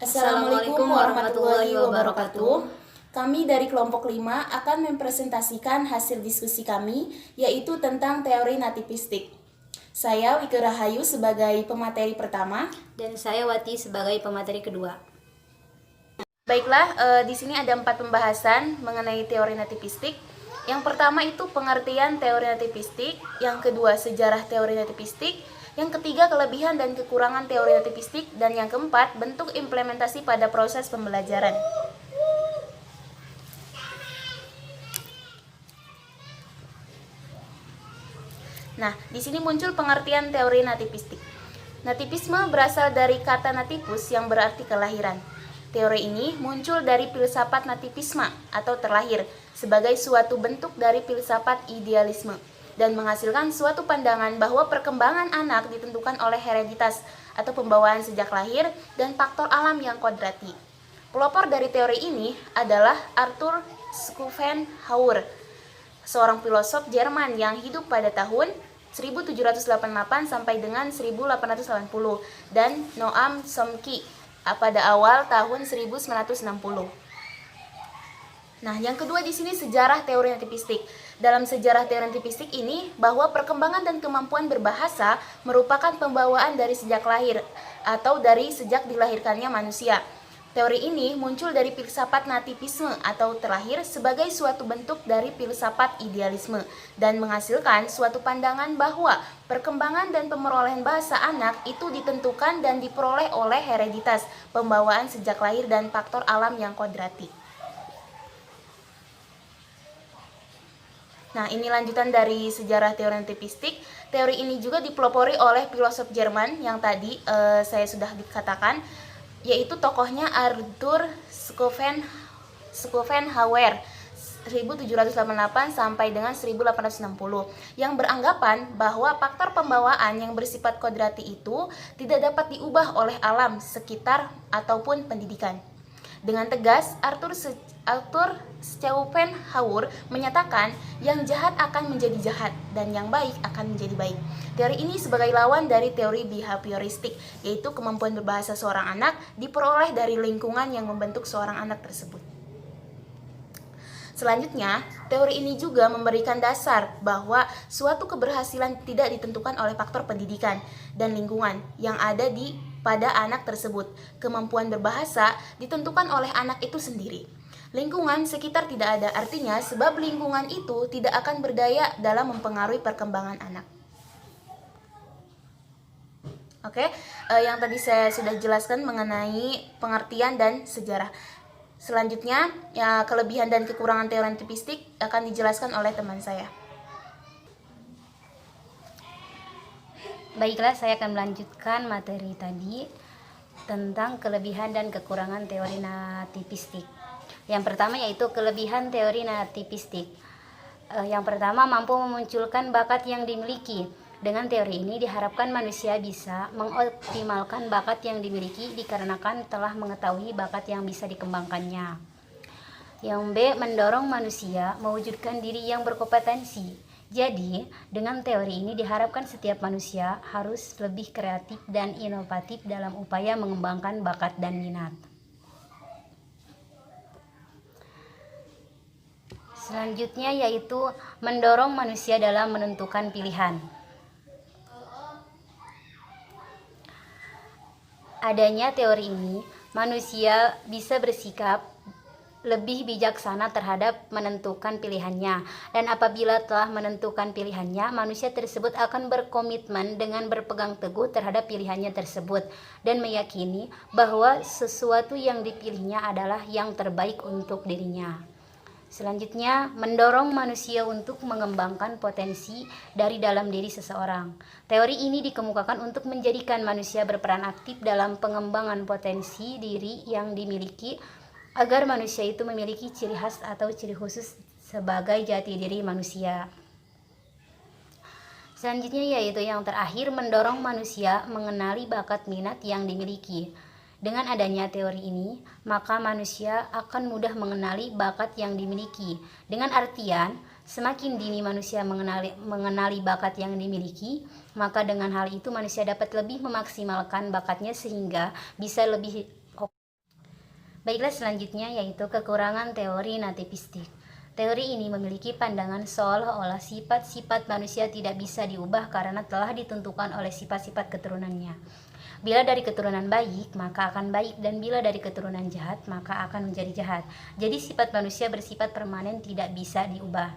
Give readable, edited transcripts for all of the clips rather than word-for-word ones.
Assalamualaikum warahmatullahi wabarakatuh. Kami dari kelompok 5 akan mempresentasikan hasil diskusi kami, yaitu tentang teori nativistik. Saya Wike Rahayu sebagai pemateri pertama. Dan saya Wati sebagai pemateri kedua. Baiklah, di sini ada 4 pembahasan mengenai teori nativistik. Yang pertama itu pengertian teori nativistik, yang kedua sejarah teori nativistik, yang ketiga kelebihan dan kekurangan teori nativistik, dan yang keempat bentuk implementasi pada proses pembelajaran. Nah, di sini muncul pengertian teori nativistik. Nativisme berasal dari kata nativus yang berarti kelahiran. Teori ini muncul dari filsafat nativisme atau terlahir sebagai suatu bentuk dari filsafat idealisme dan menghasilkan suatu pandangan bahwa perkembangan anak ditentukan oleh hereditas atau pembawaan sejak lahir dan faktor alam yang kodrati. Pelopor dari teori ini adalah Arthur Schopenhauer, seorang filosof Jerman yang hidup pada tahun 1788 sampai dengan 1880, dan Noam Chomsky pada awal tahun 1960. Nah, yang kedua di sini sejarah teori nativistik. Dalam sejarah teori nativistik ini, bahwa perkembangan dan kemampuan berbahasa merupakan pembawaan dari sejak lahir atau dari sejak dilahirkannya manusia. Teori ini muncul dari filsafat nativisme atau terlahir sebagai suatu bentuk dari filsafat idealisme dan menghasilkan suatu pandangan bahwa perkembangan dan pemerolehan bahasa anak itu ditentukan dan diperoleh oleh hereditas, pembawaan sejak lahir dan faktor alam yang kodrati. Nah, ini lanjutan dari sejarah teori nativistik. Teori ini juga dipelopori oleh filosof Jerman yang tadi saya sudah dikatakan, yaitu tokohnya Arthur Schopenhauer 1788 sampai dengan 1860, yang beranggapan bahwa faktor pembawaan yang bersifat kodrati itu tidak dapat diubah oleh alam sekitar ataupun pendidikan. Dengan tegas, Arthur Schopenhauer menyatakan yang jahat akan menjadi jahat dan yang baik akan menjadi baik. Teori ini sebagai lawan dari teori behavioristik, yaitu kemampuan berbahasa seorang anak diperoleh dari lingkungan yang membentuk seorang anak tersebut. Selanjutnya, teori ini juga memberikan dasar bahwa suatu keberhasilan tidak ditentukan oleh faktor pendidikan dan lingkungan yang ada pada anak tersebut. Kemampuan berbahasa ditentukan oleh anak itu sendiri. Lingkungan sekitar tidak ada, artinya sebab lingkungan itu tidak akan berdaya dalam mempengaruhi perkembangan anak. Oke, yang tadi saya sudah jelaskan mengenai pengertian dan sejarah. Selanjutnya, ya, kelebihan dan kekurangan teori nativistik akan dijelaskan oleh teman saya. Baiklah, saya akan melanjutkan materi tadi tentang kelebihan dan kekurangan teori nativistik. Yang pertama yaitu kelebihan teori nativistik. Yang pertama, mampu memunculkan bakat yang dimiliki. Dengan teori ini diharapkan manusia bisa mengoptimalkan bakat yang dimiliki dikarenakan telah mengetahui bakat yang bisa dikembangkannya. Yang B, mendorong manusia mewujudkan diri yang berkompetensi. Jadi, dengan teori ini diharapkan setiap manusia harus lebih kreatif dan inovatif dalam upaya mengembangkan bakat dan minat. Selanjutnya yaitu mendorong manusia dalam menentukan pilihan. Adanya teori ini, manusia bisa bersikap lebih bijaksana terhadap menentukan pilihannya, dan apabila telah menentukan pilihannya, manusia tersebut akan berkomitmen dengan berpegang teguh terhadap pilihannya tersebut dan meyakini bahwa sesuatu yang dipilihnya adalah yang terbaik untuk dirinya. Selanjutnya, mendorong manusia untuk mengembangkan potensi dari dalam diri seseorang. Teori ini dikemukakan untuk menjadikan manusia berperan aktif dalam pengembangan potensi diri yang dimiliki, agar manusia itu memiliki ciri khas atau ciri khusus sebagai jati diri manusia. Selanjutnya yaitu yang terakhir, mendorong manusia mengenali bakat minat yang dimiliki. Dengan adanya teori ini, maka manusia akan mudah mengenali bakat yang dimiliki. Dengan artian, semakin dini manusia mengenali bakat yang dimiliki, maka dengan hal itu manusia dapat lebih memaksimalkan bakatnya sehingga bisa lebih Baiklah, selanjutnya yaitu kekurangan teori nativistik. Teori ini memiliki pandangan seolah-olah sifat-sifat manusia tidak bisa diubah karena telah ditentukan oleh sifat-sifat keturunannya. Bila dari keturunan baik, maka akan baik, dan bila dari keturunan jahat, maka akan menjadi jahat. Jadi sifat manusia bersifat permanen, tidak bisa diubah.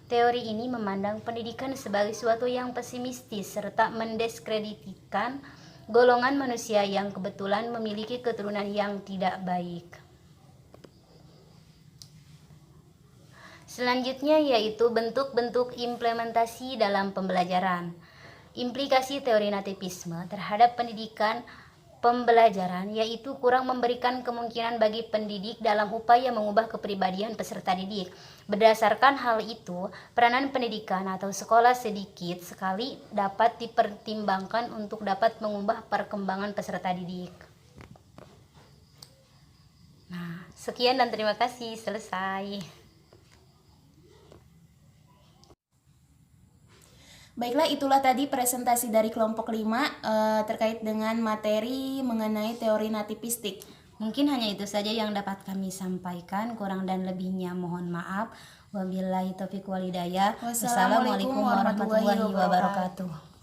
Teori ini memandang pendidikan sebagai suatu yang pesimistis serta mendiskreditkan golongan manusia yang kebetulan memiliki keturunan yang tidak baik. Selanjutnya yaitu bentuk-bentuk implementasi dalam pembelajaran. Implikasi teori nativisme terhadap pendidikan pembelajaran yaitu kurang memberikan kemungkinan bagi pendidik dalam upaya mengubah kepribadian peserta didik. Berdasarkan hal itu, peranan pendidikan atau sekolah sedikit sekali dapat dipertimbangkan untuk dapat mengubah perkembangan peserta didik. Nah, sekian dan terima kasih. Selesai. Baiklah, itulah tadi presentasi dari kelompok 5 terkait dengan materi mengenai teori nativistik. Mungkin hanya itu saja yang dapat kami sampaikan. Kurang dan lebihnya mohon maaf. Wabillahi taufiq wal hidayah. Wassalamualaikum warahmatullahi wabarakatuh.